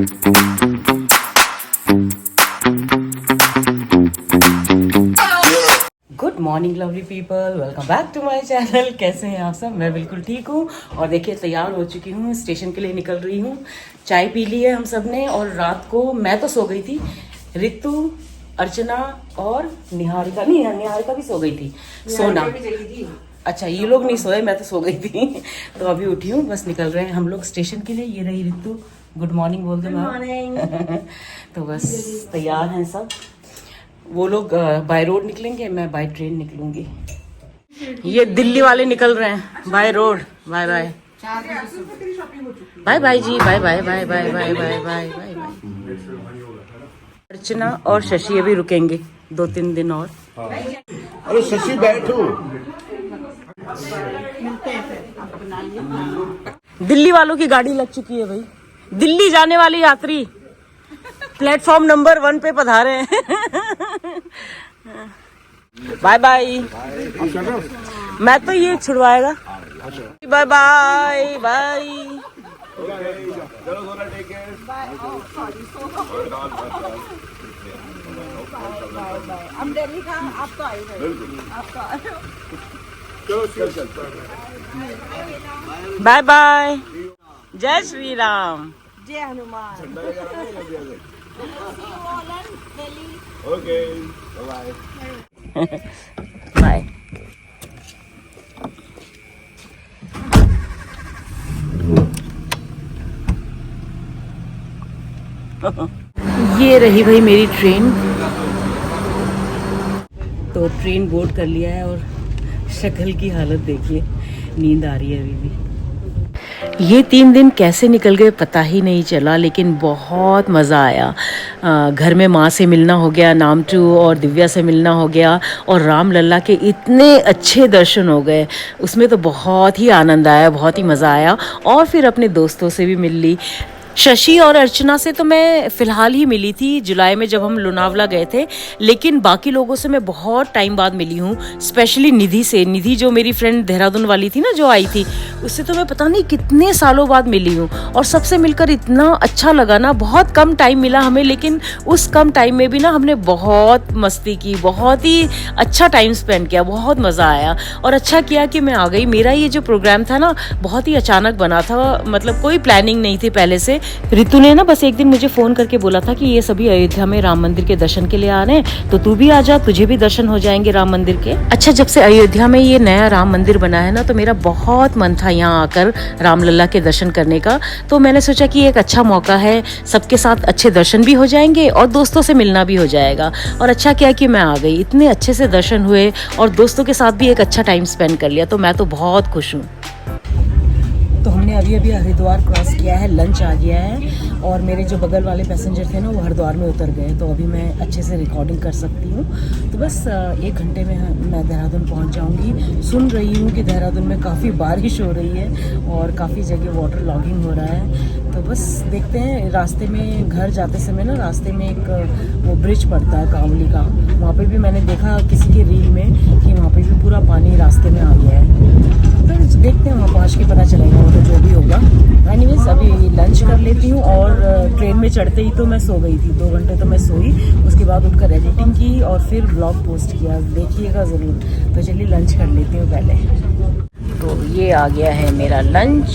Good morning lovely people, welcome back to my channel. कैसे हैं आप सब? मैं बिल्कुल ठीक हूँ और देखिए तैयार हो चुकी हूँ, स्टेशन के लिए निकल रही हूँ। चाय पी ली है हम सब ने और रात को मैं तो सो गई थी, रितु, अर्चना और निहारिका, नहीं निहारिका भी सो गई थी। सोना अच्छा, ये लोग नहीं सोए, मैं तो सो गई थी। तो अभी उठी हूँ, बस निकल रहे हैं हम लोग स्टेशन के लिए। ये रही रितु, गुड मॉर्निंग बोल दो मैम। तो बस तैयार हैं सब। वो लोग बाय रोड निकलेंगे, मैं बाय ट्रेन निकलूंगी। ये दिल्ली वाले निकल रहे हैं by road. Bye bye bye bye जी, bye bye bye bye bye bye bye bye bye. Archana और शशि अभी रुकेंगे 2-3 दिन और। अरे शशि बैठो। दिल्ली वालों की गाड़ी लग चुकी है भाई। दिल्ली जाने वाले यात्री प्लेटफॉर्म नंबर 1 पे पधारे हैं। Bye bye. मैं तो ये छुड़वाएगा। Bye bye bye. हम दिल्ली का, आप तो आए बाय बाय। जय श्री राम, जय हनुमान। Okay bye bye. ये रही भाई मेरी ट्रेन। तो ट्रेन बोर्ड कर लिया है और शक्ल की हालत देखिए, नींद आ रही है अभी भी। ये 3 दिन कैसे निकल गए पता ही नहीं चला, लेकिन बहुत मज़ा आया। घर में माँ से मिलना हो गया, नामटू और दिव्या से मिलना हो गया, और राम लल्ला के इतने अच्छे दर्शन हो गए, उसमें तो बहुत ही आनंद आया, बहुत ही मज़ा आया। और फिर अपने दोस्तों से भी मिल ली। शशि और अर्चना से तो मैं फ़िलहाल ही मिली थी जुलाई में जब हम लोनावला गए थे, लेकिन बाकी लोगों से मैं बहुत टाइम बाद मिली हूँ। स्पेशली निधि से, निधि जो मेरी फ्रेंड देहरादून वाली थी ना, जो आई थी, उससे तो मैं पता नहीं कितने सालों बाद मिली हूँ। और सबसे मिलकर इतना अच्छा लगा ना। बहुत कम टाइम मिला हमें, लेकिन उस कम टाइम में भी ना हमने बहुत मस्ती की, बहुत ही अच्छा टाइम स्पेंड किया, बहुत मज़ा आया। और अच्छा किया कि मैं आ गई। मेरा ये जो प्रोग्राम था ना, बहुत ही अचानक बना था, मतलब कोई प्लानिंग नहीं थी पहले से। रितु ने ना बस एक दिन मुझे फोन करके बोला था कि ये सभी अयोध्या में राम मंदिर के दर्शन के लिए आ रहे हैं, तो तू भी आ जा, तुझे भी दर्शन हो जाएंगे राम मंदिर के। अच्छा, जब से अयोध्या में ये नया राम मंदिर बना है ना, तो मेरा बहुत मन था यहाँ आकर राम लल्ला के दर्शन करने का। तो मैंने सोचा कि एक अच्छा मौका है, सबके साथ अच्छे दर्शन भी हो जाएंगे और दोस्तों से मिलना भी हो जाएगा। और अच्छा क्या कि मैं आ गई, इतने अच्छे से दर्शन हुए और दोस्तों के साथ भी एक अच्छा टाइम स्पेंड कर लिया। तो मैं तो बहुत खुश हूँ। तो हमने अभी अभी हरिद्वार क्रॉस किया है, लंच आ गया है, और मेरे जो बगल वाले पैसेंजर थे ना, वो हरिद्वार में उतर गए। तो अभी मैं अच्छे से रिकॉर्डिंग कर सकती हूँ। तो बस 1 घंटे में मैं देहरादून पहुँच जाऊँगी। सुन रही हूँ कि देहरादून में काफ़ी बारिश हो रही है और काफ़ी जगह वाटर लॉगिंग हो रहा है। तो बस देखते हैं। रास्ते में घर जाते समय ना, रास्ते में एक वो ब्रिज पड़ता है कांवली का, वहाँ पर भी मैंने देखा किसी के रील में कि वहाँ पर भी पूरा पानी रास्ते में आ गया है। तो देखते हैं, वहाँ पहुँच के पता चलेगा, वो तो जो भी होगा। एनीवेज अभी लंच कर लेती हूँ। और ट्रेन में चढ़ते ही तो मैं सो गई थी, 2 घंटे तो मैं सोई। उसके बाद उठकर एडिटिंग की और फिर ब्लॉग पोस्ट किया, देखिएगा ज़रूर। तो चलिए लंच कर लेती हूँ पहले। तो ये आ गया है मेरा लंच।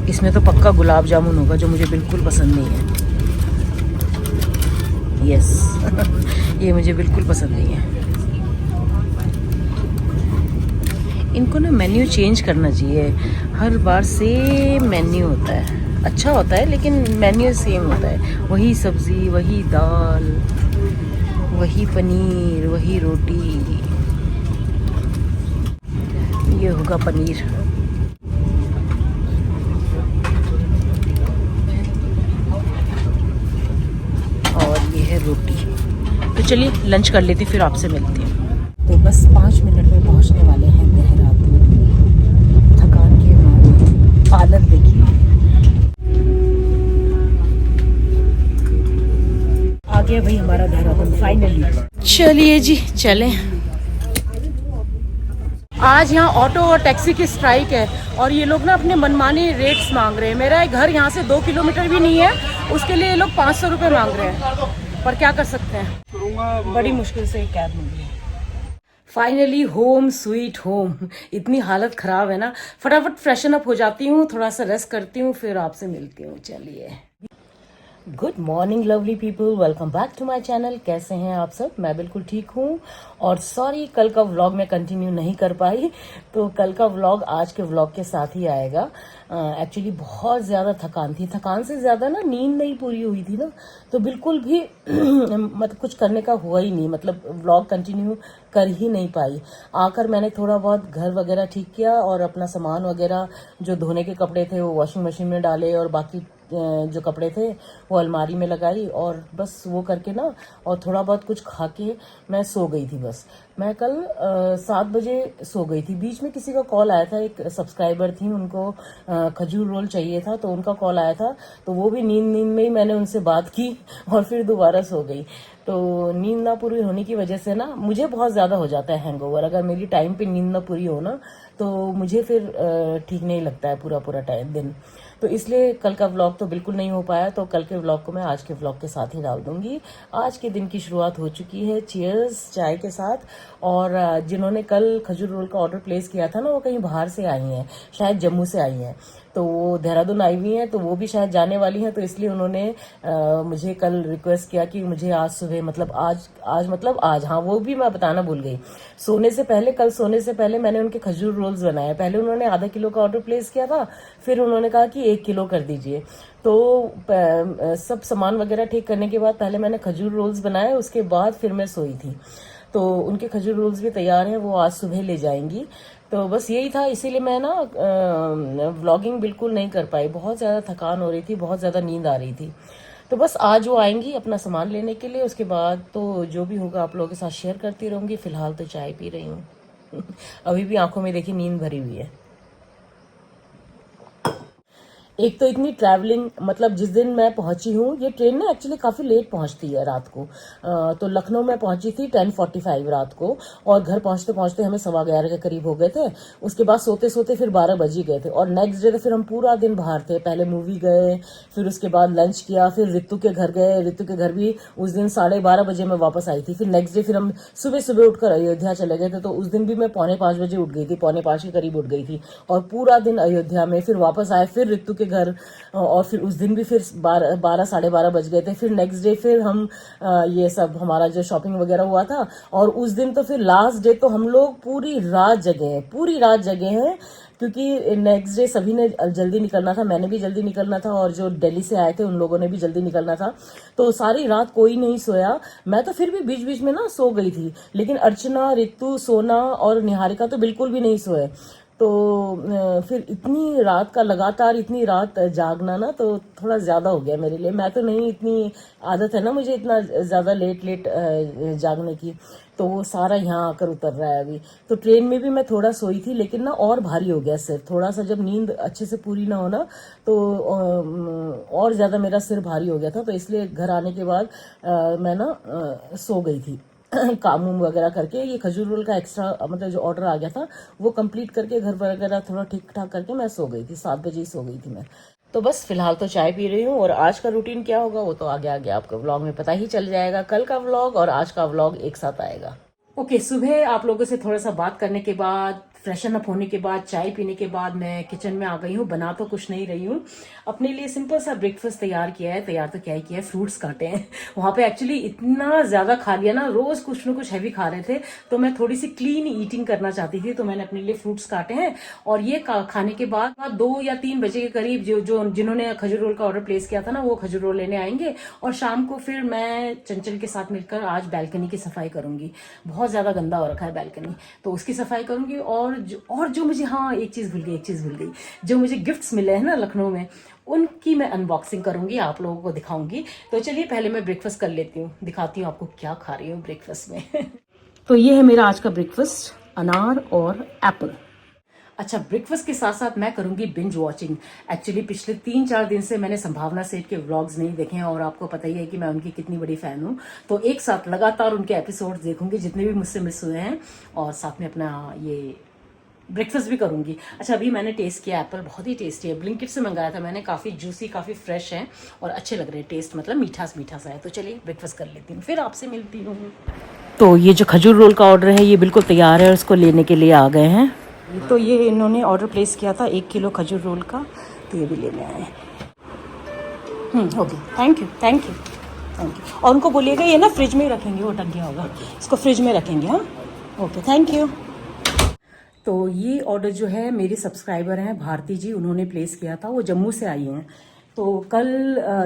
इसमें तो पक्का गुलाब जामुन होगा, जो मुझे बिल्कुल पसंद नहीं है। यस ये मुझे बिल्कुल पसंद नहीं है। इनको ना मेन्यू चेंज करना चाहिए। हर बार सेम मेन्यू होता है, अच्छा होता है लेकिन मेन्यू सेम होता है। वही सब्ज़ी, वही दाल, वही पनीर, वही रोटी। ये होगा पनीर। और ये है रोटी। तो चलिए लंच कर लेती, फिर आपसे मिलती हूँ। तो बस 5 मिनट में पहुँचने वाले हैं देहरादून। थकान के मारे हालत देखिए। आ गया भाई हमारा देहरादून फाइनली। चलिए जी चलें। आज यहाँ ऑटो और टैक्सी की स्ट्राइक है और ये लोग ना अपने मनमानी रेट्स मांग रहे हैं। मेरा घर यहाँ से 2 किलोमीटर भी नहीं है, उसके लिए ये लोग 500 रुपये मांग रहे हैं, पर क्या कर सकते हैं, बड़ी मुश्किल से एक कैब मिली है। Finally home sweet home. इतनी हालत ख़राब है ना, फटाफट फ्रेशन अप हो जाती हूँ, थोड़ा सा रेस्ट करती हूँ, फिर आपसे मिलती हूँ। चलिए, good morning lovely people, welcome back to my channel. कैसे हैं आप सब? मैं बिल्कुल ठीक हूँ। और सॉरी, कल का व्लॉग मैं कंटिन्यू नहीं कर पाई, तो कल का व्लॉग आज के व्लॉग के साथ ही आएगा। एक्चुअली बहुत ज़्यादा थकान थी, थकान से ज़्यादा ना नींद नहीं पूरी हुई थी ना, तो बिल्कुल भी मतलब कुछ करने का हुआ ही नहीं, मतलब व्लॉग कंटिन्यू कर ही नहीं पाई। आकर मैंने थोड़ा बहुत घर वगैरह ठीक किया और अपना सामान वगैरह जो धोने के कपड़े थे वो वॉशिंग मशीन में डाले और बाकी जो कपड़े थे वो अलमारी में लगाई और बस वो करके ना, और थोड़ा बहुत कुछ खा के मैं सो गई थी। बस मैं कल 7 बजे सो गई थी। बीच में किसी का कॉल आया था, एक सब्सक्राइबर थी, उनको खजूर रोल चाहिए था, तो उनका कॉल आया था, तो वो भी नींद में ही मैंने उनसे बात की और फिर दोबारा सो गई। तो नींद ना पूरी होने की वजह से ना मुझे बहुत ज़्यादा हो जाता है हैंगओवर। अगर मेरी टाइम पे नींद ना पूरी हो ना, तो मुझे फिर ठीक नहीं लगता है पूरा टाइम दिन। तो इसलिए कल का व्लॉग तो बिल्कुल नहीं हो पाया, तो कल के व्लॉग को मैं आज के व्लॉग के साथ ही डाल दूंगी। आज के दिन की शुरुआत हो चुकी है चीयर्स चाय के साथ। और जिन्होंने कल खजूर रोल का ऑर्डर प्लेस किया था ना, वो कहीं बाहर से आई हैं, शायद जम्मू से आई हैं, तो वो देहरादून आई हुई हैं, तो वो भी शायद जाने वाली हैं, तो इसलिए उन्होंने मुझे कल रिक्वेस्ट किया कि मुझे आज सुबह, मतलब आज हाँ, वो भी मैं बताना भूल गई। कल सोने से पहले मैंने उनके खजूर रोल्स बनाए। पहले उन्होंने आधा किलो का ऑर्डर प्लेस किया था, फिर उन्होंने कहा कि 1 किलो कर दीजिए। तो सब सामान वगैरह ठीक करने के बाद पहले मैंने खजूर रोल्स बनाए, उसके बाद फिर मैं सोई थी। तो उनके खजूर रोल्स भी तैयार हैं, वो आज सुबह ले जाएंगी। तो बस यही था, इसीलिए मैं ना व्लॉगिंग बिल्कुल नहीं कर पाई, बहुत ज़्यादा थकान हो रही थी, बहुत ज़्यादा नींद आ रही थी। तो बस आज वो आएंगी अपना सामान लेने के लिए, उसके बाद तो जो भी होगा आप लोगों के साथ शेयर करती रहूँगी। फिलहाल तो चाय पी रही हूँ अभी भी आंखों में देखिए नींद भरी हुई है। एक तो इतनी ट्रैवलिंग, मतलब जिस दिन मैं पहुंची हूँ, ये ट्रेन ना एक्चुअली काफ़ी लेट पहुंचती है रात को। तो लखनऊ में पहुंची थी 10:45 रात को, और घर पहुंचते पहुंचते हमें 11:15 के करीब हो गए थे। उसके बाद सोते सोते फिर 12 बज ही गए थे। और नेक्स्ट डे तो फिर हम पूरा दिन बाहर थे, पहले मूवी गए, फिर उसके बाद लंच किया, फिर रितु के घर गए। रितु के घर भी उस दिन 12:30 बजे मैं वापस आई थी। फिर नेक्स्ट डे फिर हम सुबह सुबह उठकर अयोध्या चले गए थे, तो उस दिन भी मैं 4:45 बजे उठ गई थी, 4:45 के करीब उठ गई थी, और पूरा दिन अयोध्या में। फिर वापस आए, फिर रितु के घर, और फिर उस दिन भी फिर 12 साढ़े 12 बज गए थे। फिर नेक्स्ट डे फिर हम ये सब हमारा जो शॉपिंग वगैरह हुआ था, और उस दिन तो फिर लास्ट डे तो हम लोग पूरी रात जगे हैं, क्योंकि नेक्स्ट डे सभी ने जल्दी निकलना था, मैंने भी जल्दी निकलना था, और जो दिल्ली से आए थे उन लोगों ने भी जल्दी निकलना था। तो सारी रात कोई नहीं सोया। मैं तो फिर भी बीच बीच में ना सो गई थी, लेकिन अर्चना, रितु, सोना और निहारिका तो बिल्कुल भी नहीं सोए। तो फिर इतनी रात का लगातार इतनी रात जागना ना, तो थोड़ा ज़्यादा हो गया मेरे लिए। मैं तो नहीं, इतनी आदत है ना मुझे इतना ज़्यादा लेट जागने की, तो वो सारा यहाँ आकर उतर रहा है अभी। तो ट्रेन में भी मैं थोड़ा सोई थी, लेकिन ना और भारी हो गया सिर। थोड़ा सा जब नींद अच्छे से पूरी ना हो ना, तो और ज़्यादा मेरा सिर भारी हो गया था। तो इसलिए घर आने के बाद मैं ना सो गई थी काम वगैरह करके। ये खजूर रोल का एक्स्ट्रा, मतलब जो ऑर्डर आ गया था, वो कंप्लीट करके घर वगैरह थोड़ा ठीक ठाक करके मैं सो गई थी। 7 बजे ही सो गई थी मैं। तो बस फिलहाल तो चाय पी रही हूँ, और आज का रूटीन क्या होगा वो तो आगे आगे आपको व्लॉग में पता ही चल जाएगा। कल का व्लॉग और आज का व्लॉग एक साथ आएगा। ओके, सुबह आप लोगों से थोड़ा सा बात करने के बाद, फ्रेशन अप होने के बाद, चाय पीने के बाद मैं किचन में आ गई हूँ। बना तो कुछ नहीं रही हूँ, अपने लिए सिंपल सा ब्रेकफास्ट तैयार किया है। तैयार तो क्या ही किया है, फ्रूट्स काटे हैं। वहाँ पे एक्चुअली इतना ज़्यादा खा लिया ना, रोज़ कुछ ना कुछ हैवी खा रहे थे, तो मैं थोड़ी सी क्लीन ईटिंग करना चाहती थी, तो मैंने अपने लिए फ्रूट्स काटे हैं। और ये खाने के बाद 2 या 3 बजे के करीब जिन्होंने खजूर रोल का ऑर्डर प्लेस किया था ना, वो खजूर रोल लेने आएंगे। और शाम को फिर मैं चंचल के साथ मिलकर आज बैल्कनी की सफाई करूंगी। बहुत ज़्यादा गंदा हो रखा है बैल्कनी, तो उसकी सफाई करूंगी। और जो मुझे, हाँ एक चीज़ भूल गई, जो मुझे गिफ्ट्स मिले हैं ना लखनऊ में, उनकी मैं अनबॉक्सिंग करूंगी, आप लोगों को दिखाऊंगी। तो चलिए पहले मैं ब्रेकफास्ट कर लेती हूँ, दिखाती हूँ आपको क्या खा रही हूँ ब्रेकफास्ट में तो ये है मेरा आज का ब्रेकफास्ट, अनार और एप्पल। अच्छा, ब्रेकफास्ट के साथ साथ मैं करूंगी बिंज वॉचिंग। एक्चुअली पिछले 3-4 दिन से मैंने संभावना सेठ के व्लॉग्स नहीं देखे हैं, और आपको पता ही है कि मैं उनकी कितनी बड़ी फैन हूँ। तो एक साथ लगातार उनके एपिसोड्स देखूंगी जितने भी मुझसे मिस हुए हैं, और साथ में अपना ये ब्रेकफास्ट भी करूँगी। अच्छा, अभी मैंने टेस्ट किया एप्पल, बहुत ही टेस्टी है। ब्लिंकिट से मंगाया था मैंने, काफ़ी जूसी, काफ़ी फ्रेश है और अच्छे लग रहे हैं टेस्ट, मतलब मीठा सा है। तो चलिए ब्रेकफास्ट कर लेती हूँ, फिर आपसे मिलती हूँ। तो ये जो खजूर रोल का ऑर्डर है ये बिल्कुल तैयार है और इसको लेने के लिए आ गए हैं। तो ये इन्होंने ऑर्डर प्लेस किया था 1 किलो खजूर रोल का, तो ये भी लेने आए हैं। Okay, thank you. और उनको बोलिएगा ये ना फ्रिज में ही रखेंगे, वो टक गया होगा, इसको फ्रिज में रखेंगे। हाँ, ओके, थैंक यू। तो ये ऑर्डर जो है मेरे सब्सक्राइबर हैं भारती जी, उन्होंने प्लेस किया था। वो जम्मू से आई हैं। तो कल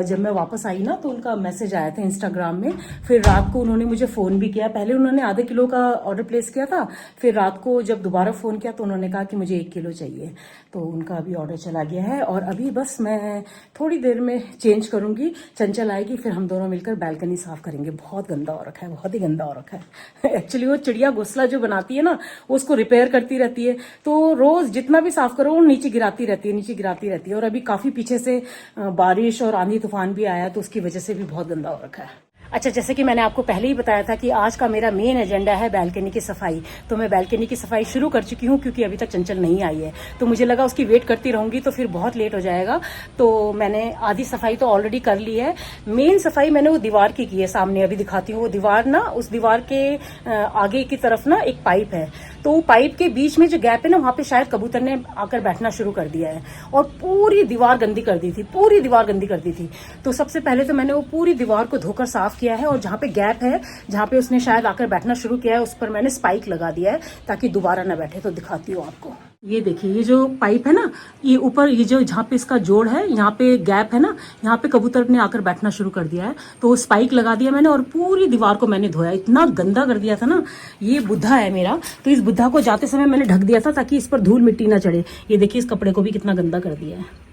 जब मैं वापस आई ना तो उनका मैसेज आया था इंस्टाग्राम में। फिर रात को उन्होंने मुझे फ़ोन भी किया। पहले उन्होंने आधे किलो का ऑर्डर प्लेस किया था, फिर रात को जब दोबारा फ़ोन किया तो उन्होंने कहा कि मुझे 1 किलो चाहिए। तो उनका अभी ऑर्डर चला गया है और अभी बस मैं थोड़ी देर में चेंज करूँगी, चंचल आएगी, फिर हम दोनों मिलकर बालकनी साफ़ करेंगे। बहुत गंदा हो रखा है, बहुत ही गंदा हो रखा है। एक्चुअली वो चिड़िया घोंसला जो बनाती है ना, वो उसको रिपेयर करती रहती है, तो रोज़ जितना भी साफ़ करो वो नीचे गिराती रहती है। और अभी काफ़ी पीछे से बारिश और आंधी तूफान भी आया, तो उसकी वजह से भी बहुत गंदा हो रखा है। अच्छा, जैसे कि मैंने आपको पहले ही बताया था कि आज का मेरा मेन एजेंडा है बालकनी की सफाई। तो मैं बालकनी की सफाई शुरू कर चुकी हूँ, क्योंकि अभी तक चंचल नहीं आई है। तो मुझे लगा उसकी वेट करती रहूंगी तो फिर बहुत लेट हो जाएगा। तो मैंने आधी सफाई तो ऑलरेडी कर ली है। मेन सफाई मैंने वो दीवार की है, सामने अभी दिखाती हूँ। वो दीवार ना, उस दीवार के आगे की तरफ ना एक पाइप है, तो वो पाइप के बीच में जो गैप है ना, वहां पे शायद कबूतर ने आकर बैठना शुरू कर दिया है और पूरी दीवार गंदी कर दी थी। तो सबसे पहले तो मैंने वो पूरी दीवार को धोकर साफ किया है और जहाँ पे गैप है, जहाँ पे उसने शायद आकर बैठना शुरू किया है, उस पर मैंने स्पाइक लगा दिया है ताकि दोबारा ना बैठे। तो दिखाती हूँ आपको। ये देखिए, ये जो पाइप है ना, ये ऊपर, ये जो जहाँ पे इसका जोड़ है, यहाँ पे गैप है ना, यहाँ पे कबूतर ने आकर बैठना शुरू कर दिया है। तो स्पाइक लगा दिया मैंने और पूरी दीवार को मैंने धोया। इतना गंदा कर दिया था ना। ये बुद्धा है मेरा, तो इस बुद्धा को जाते समय मैंने ढक दिया था ताकि इस पर धूल मिट्टी ना चढ़े। ये देखिए, इस कपड़े को भी कितना गंदा कर दिया है।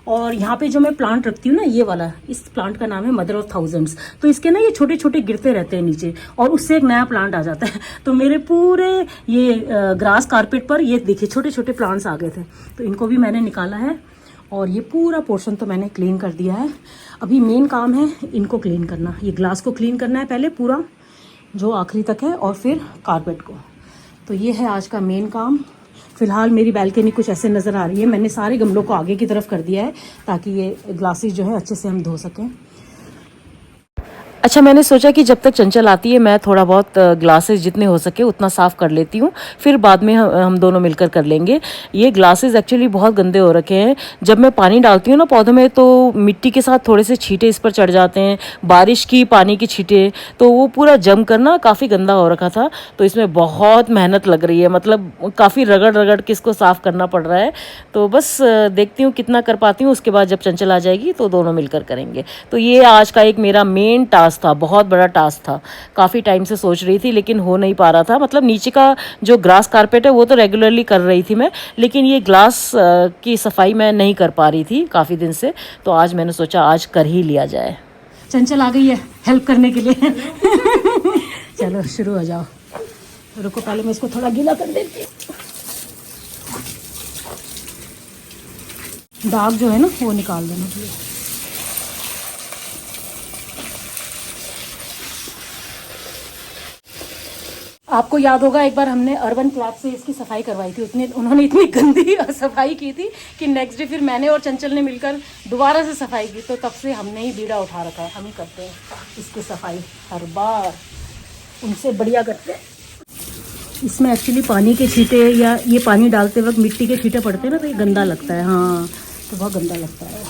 और यहाँ पे जो मैं प्लांट रखती हूँ ना, ये वाला, इस प्लांट का नाम है मदर ऑफ थाउजेंड्स। तो इसके ना ये छोटे छोटे गिरते रहते हैं नीचे और उससे एक नया प्लांट आ जाता है। तो मेरे पूरे ये ग्रास कारपेट पर ये देखिए छोटे छोटे प्लांट्स आ गए थे, तो इनको भी मैंने निकाला है और ये पूरा पोर्शन तो मैंने क्लीन कर दिया है। अभी मेन काम है इनको क्लीन करना। ये ग्लास को क्लीन करना है पहले पूरा, जो आखिरी तक है, और फिर कारपेट को। तो ये है आज का मेन काम। फिलहाल मेरी बालकनी कुछ ऐसे नज़र आ रही है। मैंने सारे गमलों को आगे की तरफ कर दिया है ताकि ये ग्लासेस जो है अच्छे से हम धो सकें। अच्छा, मैंने सोचा कि जब तक चंचल आती है मैं थोड़ा बहुत ग्लासेस जितने हो सके उतना साफ़ कर लेती हूँ, फिर बाद में हम दोनों मिलकर कर लेंगे। ये ग्लासेस एक्चुअली बहुत गंदे हो रखे हैं। जब मैं पानी डालती हूँ ना पौधों में, तो मिट्टी के साथ थोड़े से छींटे इस पर चढ़ जाते हैं, बारिश की पानी की छींटे, तो वो पूरा जम कर ना काफ़ी गंदा हो रखा था। तो इसमें बहुत मेहनत लग रही है, मतलब काफ़ी रगड़ के इसको साफ़ करना पड़ रहा है। तो बस देखती हूँ कितना कर पाती हूँ, उसके बाद जब चंचल आ जाएगी तो दोनों मिलकर करेंगे। तो ये आज का एक मेरा मेन टास्क था, बहुत बड़ा टास्क था। काफ़ी टाइम से सोच रही थी लेकिन हो नहीं पा रहा था। मतलब नीचे का जो ग्रास कारपेट है वो तो रेगुलरली कर रही थी मैं, लेकिन ये ग्लास की सफाई मैं नहीं कर पा रही थी काफ़ी दिन से। तो आज मैंने सोचा आज कर ही लिया जाए। चंचल आ गई है हेल्प करने के लिए। चलो शुरू हो जाओ। रुको, पहले मैं इसको थोड़ा गीला कर देती हूँ। दाग जो है ना वो निकाल देना चाहिए। आपको याद होगा एक बार हमने अर्बन क्लॉथ से इसकी सफाई करवाई थी। उन्होंने इतनी गंदी सफाई की थी कि नेक्स्ट डे फिर मैंने और चंचल ने मिलकर दोबारा से सफाई की। तो तब से हमने ही बीड़ा उठा रखा है, हम ही करते हैं इसकी सफाई हर बार, उनसे बढ़िया करते हैं। इसमें एक्चुअली पानी के छींटे या ये पानी डालते वक्त मिट्टी के छींटे पड़ते हैं ना, तो ये गंदा लगता है। हाँ, तो बहुत गंदा लगता है।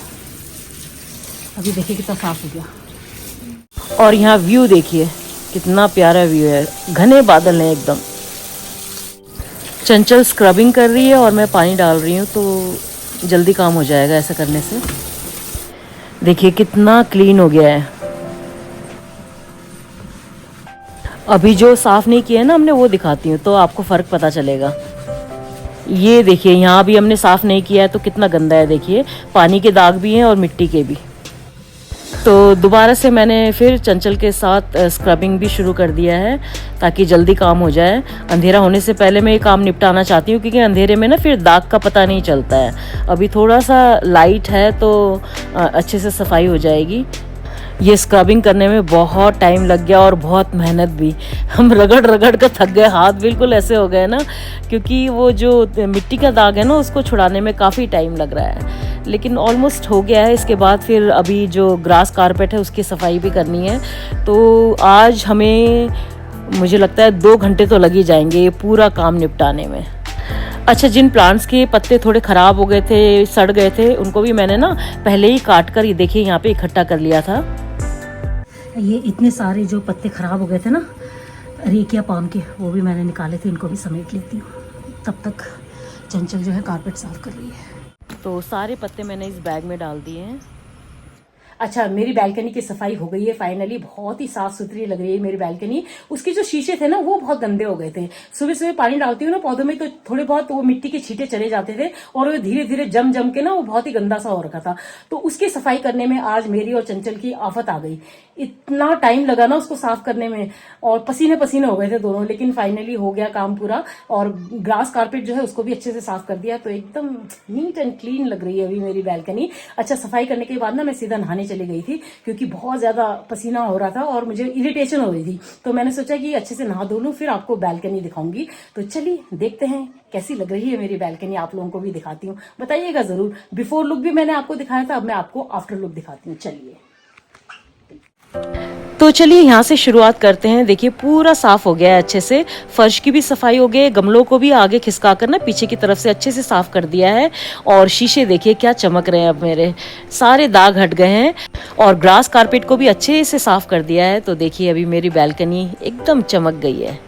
अभी देखिए कितना साफ हो गया। और यहाँ व्यू देखिए कितना प्यारा व्यू है, घने बादल हैं एकदम। चंचल स्क्रबिंग कर रही है और मैं पानी डाल रही हूँ, तो जल्दी काम हो जाएगा ऐसा करने से। देखिए कितना क्लीन हो गया है। अभी जो साफ नहीं किया है ना हमने, वो दिखाती हूँ तो आपको फ़र्क पता चलेगा। ये देखिए यहाँ भी हमने साफ नहीं किया है तो कितना गंदा है। देखिए पानी के दाग भी हैं और मिट्टी के भी। तो दोबारा से मैंने फिर चंचल के साथ स्क्रबिंग भी शुरू कर दिया है ताकि जल्दी काम हो जाए। अंधेरा होने से पहले मैं ये काम निपटाना चाहती हूँ, क्योंकि अंधेरे में ना फिर दाग का पता नहीं चलता है। अभी थोड़ा सा लाइट है तो अच्छे से सफाई हो जाएगी। ये स्क्रबिंग करने में बहुत टाइम लग गया और बहुत मेहनत भी। हम रगड़ रगड़ कर थक गए, हाथ बिल्कुल ऐसे हो गए ना, क्योंकि वो जो मिट्टी का दाग है ना उसको छुड़ाने में काफ़ी टाइम लग रहा है, लेकिन ऑलमोस्ट हो गया है। इसके बाद फिर अभी जो ग्रास कारपेट है उसकी सफाई भी करनी है। तो आज हमें, मुझे लगता है 2 घंटे तो लग ही जाएंगे ये पूरा काम निपटाने में। अच्छा, जिन प्लांट्स के पत्ते थोड़े ख़राब हो गए थे, सड़ गए थे, उनको भी मैंने ना पहले ही काट कर, ये देखिए यहाँ पे इकट्ठा कर लिया था। ये इतने सारे जो पत्ते ख़राब हो गए थे ना रेकिया पाम के, वो भी मैंने निकाले थे, इनको भी समेट लेती हूँ। तब तक चंचल जो है कारपेट साफ कर रही है। तो सारे पत्ते मैंने इस बैग में डाल दिए हैं। अच्छा, मेरी बालकनी की सफाई हो गई है फाइनली, बहुत ही साफ सुथरी लग रही है मेरी बालकनी। उसके जो शीशे थे ना वो बहुत गंदे हो गए थे। सुबह सुबह पानी डालती हूँ ना पौधों में, तो थोड़े बहुत वो मिट्टी के छींटे चले जाते थे और वो धीरे धीरे जम जम के ना वो बहुत ही गंदा सा हो रखा था। तो उसकी सफाई करने में आज मेरी और चंचल की आफत आ गई। इतना टाइम लगा ना उसको साफ करने में, और पसीने पसीने हो गए थे दोनों, लेकिन फाइनली हो गया काम पूरा। और ग्रास कारपेट जो है उसको भी अच्छे से साफ कर दिया, तो एकदम नीट एंड क्लीन लग रही है अभी मेरी बालकनी। अच्छा, सफाई करने के बाद ना मैं सीधा नहाने चली गई थी, क्योंकि बहुत ज्यादा पसीना हो रहा था और मुझे इरिटेशन हो रही थी। तो मैंने सोचा कि अच्छे से नहा धो लूं, फिर आपको बालकनी दिखाऊंगी। तो चलिए देखते हैं कैसी लग रही है मेरी बालकनी, आप लोगों को भी दिखाती हूँ, बताइएगा जरूर। बिफोर लुक भी मैंने आपको दिखाया था, अब मैं आपको आफ्टर लुक दिखाती हूँ। चलिए तो चलिए यहाँ से शुरुआत करते हैं। देखिए पूरा साफ हो गया है अच्छे से, फर्श की भी सफाई हो गई, गमलों को भी आगे खिसका कर ना पीछे की तरफ से अच्छे से साफ कर दिया है। और शीशे देखिए क्या चमक रहे हैं, अब मेरे सारे दाग हट गए हैं। और ग्रास कारपेट को भी अच्छे से साफ कर दिया है। तो देखिए अभी मेरी बालकनी एकदम चमक गई है।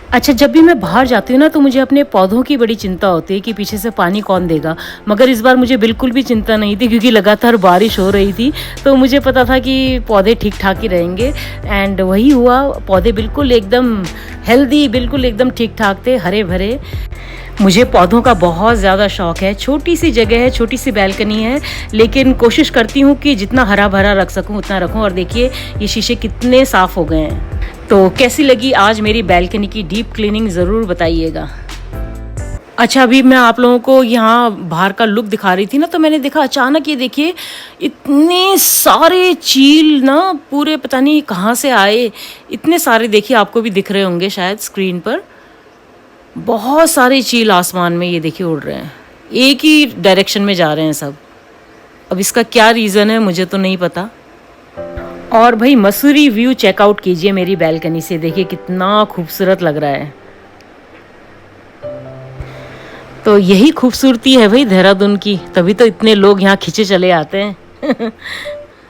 अच्छा, जब भी मैं बाहर जाती हूँ ना तो मुझे अपने पौधों की बड़ी चिंता होती है कि पीछे से पानी कौन देगा, मगर इस बार मुझे बिल्कुल भी चिंता नहीं थी, क्योंकि लगातार बारिश हो रही थी। तो मुझे पता था कि पौधे ठीक ठाक ही रहेंगे, एंड वही हुआ। पौधे बिल्कुल एकदम हेल्दी, बिल्कुल एकदम ठीक ठाक थे, हरे भरे। मुझे पौधों का बहुत ज़्यादा शौक है। छोटी सी जगह है, छोटी सी बालकनी है, लेकिन कोशिश करती हूँ कि जितना हरा भरा रख सकूँ उतना रखूँ। और देखिए ये शीशे कितने साफ़ हो गए हैं। तो कैसी लगी आज मेरी बालकनी की डीप क्लीनिंग, ज़रूर बताइएगा। अच्छा, अभी मैं आप लोगों को यहाँ बाहर का लुक दिखा रही थी ना, तो मैंने देखा अचानक, ये देखिए इतने सारे चील ना पूरे, पता नहीं कहाँ से आए, इतने सारे। देखिए आपको भी दिख रहे होंगे शायद स्क्रीन पर, बहुत सारे चील आसमान में ये देखिए उड़ रहे हैं, एक ही डायरेक्शन में जा रहे हैं सब। अब इसका क्या रीज़न है मुझे तो नहीं पता। और भाई मसूरी व्यू चेकआउट कीजिए मेरी बालकनी से, देखिए कितना खूबसूरत लग रहा है। तो यही खूबसूरती है भाई देहरादून की, तभी तो इतने लोग यहाँ खींचे चले आते हैं।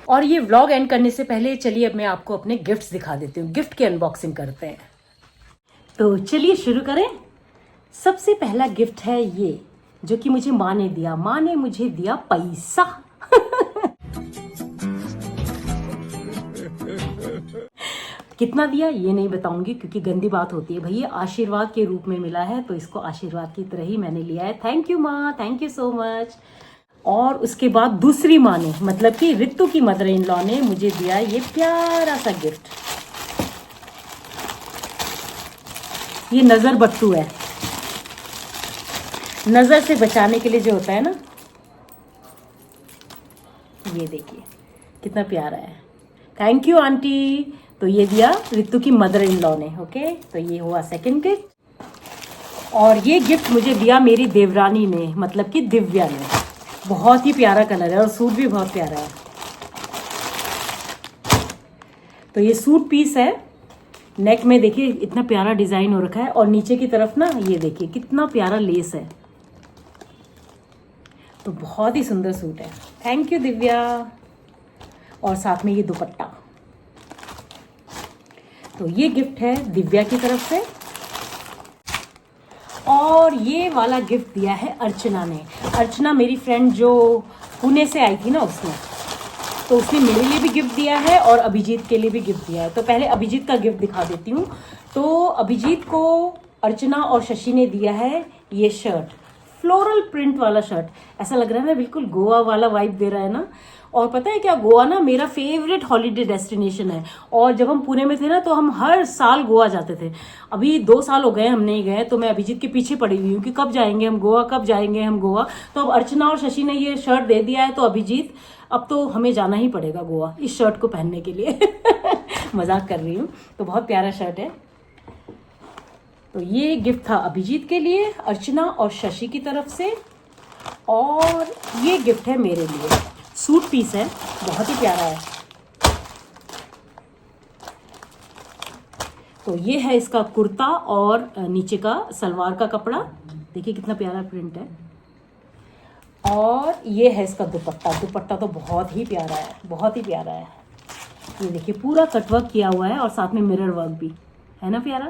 और ये व्लॉग एंड करने से पहले चलिए अब मैं आपको अपने गिफ्ट्स दिखा देती हूँ, गिफ्ट की अनबॉक्सिंग करते हैं। तो चलिए शुरू करें। सबसे पहला गिफ्ट है ये, जो कि मुझे माँ ने दिया। माँ ने मुझे दिया पैसा। कितना दिया ये नहीं बताऊंगी, क्योंकि गंदी बात होती है। भैया आशीर्वाद के रूप में मिला है, तो इसको आशीर्वाद की तरह ही मैंने लिया है। थैंक यू माँ, थैंक यू सो मच। और उसके बाद दूसरी माँ ने, मतलब कि रितु की मदर इन लॉ ने मुझे दिया ये प्यारा सा गिफ्ट। ये नजर बट्टू है, नजर से बचाने के लिए जो होता है ना, ये देखिए कितना प्यारा है। Thank you aunty. तो ये दिया रितु की मदर इन लॉ ने। ओके, तो ये हुआ सेकंड गिफ्ट। और ये गिफ्ट मुझे दिया मेरी देवरानी ने, मतलब कि दिव्या ने। बहुत ही प्यारा कलर है और सूट भी बहुत प्यारा है। तो ये सूट पीस है, नेक में देखिए इतना प्यारा डिजाइन हो रखा है, और नीचे की तरफ ना ये देखिए कितना प्यारा लेस है। तो बहुत ही सुंदर सूट है। Thank you Divya. और साथ में ये दुपट्टा। तो ये गिफ्ट है दिव्या की तरफ से। और ये वाला गिफ्ट दिया है अर्चना ने। अर्चना मेरी फ्रेंड जो पुणे से आई थी ना, उसने, तो उसने मेरे लिए भी गिफ्ट दिया है और अभिजीत के लिए भी गिफ्ट दिया है। तो पहले अभिजीत का गिफ्ट दिखा देती हूँ। तो अभिजीत को अर्चना और शशि ने दिया है ये शर्ट, फ्लोरल प्रिंट वाला शर्ट, ऐसा लग रहा है ना बिल्कुल गोवा वाला वाइब दे रहा है ना। और पता है क्या, गोवा ना मेरा फेवरेट हॉलीडे डेस्टिनेशन है। और जब हम पुणे में थे ना तो हम हर साल गोवा जाते थे। अभी 2 साल हो गए हम नहीं गए, तो मैं अभिजीत के पीछे पड़ी हुई हूँ कि कब जाएंगे हम गोवा, कब जाएंगे हम गोवा। तो अब अर्चना और शशि ने ये शर्ट दे दिया है, तो अभिजीत अब तो हमें जाना ही पड़ेगा गोवा इस शर्ट को पहनने के लिए। मजाक कर रही हूँ। तो बहुत प्यारा शर्ट है। तो ये गिफ्ट था अभिजीत के लिए, अर्चना और शशि की तरफ से। और ये गिफ्ट है मेरे लिए, सूट पीस है, बहुत ही प्यारा है। तो ये है इसका कुर्ता और नीचे का सलवार का कपड़ा, देखिए कितना प्यारा प्रिंट है। और ये है इसका दुपट्टा, दुपट्टा तो बहुत ही प्यारा है, बहुत ही प्यारा है। ये देखिए पूरा कटवर्क किया हुआ है और साथ में मिरर वर्क भी है ना प्यारा।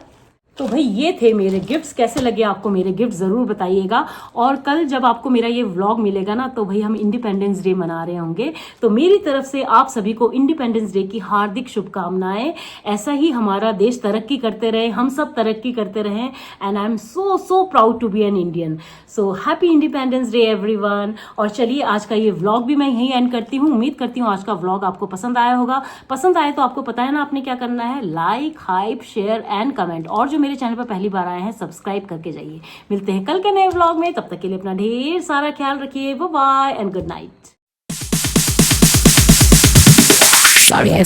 तो भाई ये थे मेरे गिफ्ट्स। कैसे लगे आपको मेरे गिफ्ट ज़रूर बताइएगा। और कल जब आपको मेरा ये व्लॉग मिलेगा ना, तो भाई हम इंडिपेंडेंस डे मना रहे होंगे। तो मेरी तरफ से आप सभी को इंडिपेंडेंस डे की हार्दिक शुभकामनाएं। ऐसा ही हमारा देश तरक्की करते रहे, हम सब तरक्की करते रहें। And I am so proud to be an Indian. So happy independence day everyone. और चलिए आज का ये व्लॉग भी मैं यहीं एंड करती हूँ। उम्मीद करती हूँ आज का व्लॉग आपको पसंद आया होगा। पसंद आए तो आपको पता है ना आपने क्या करना है, like, hype, share and comment. और जो मेरे चैनल पर पहली बार आए हैं सब्सक्राइब करके जाइए। मिलते हैं कल के नए व्लॉग में, तब तक के लिए अपना ढेर सारा ख्याल रखिए। Bye bye and good night.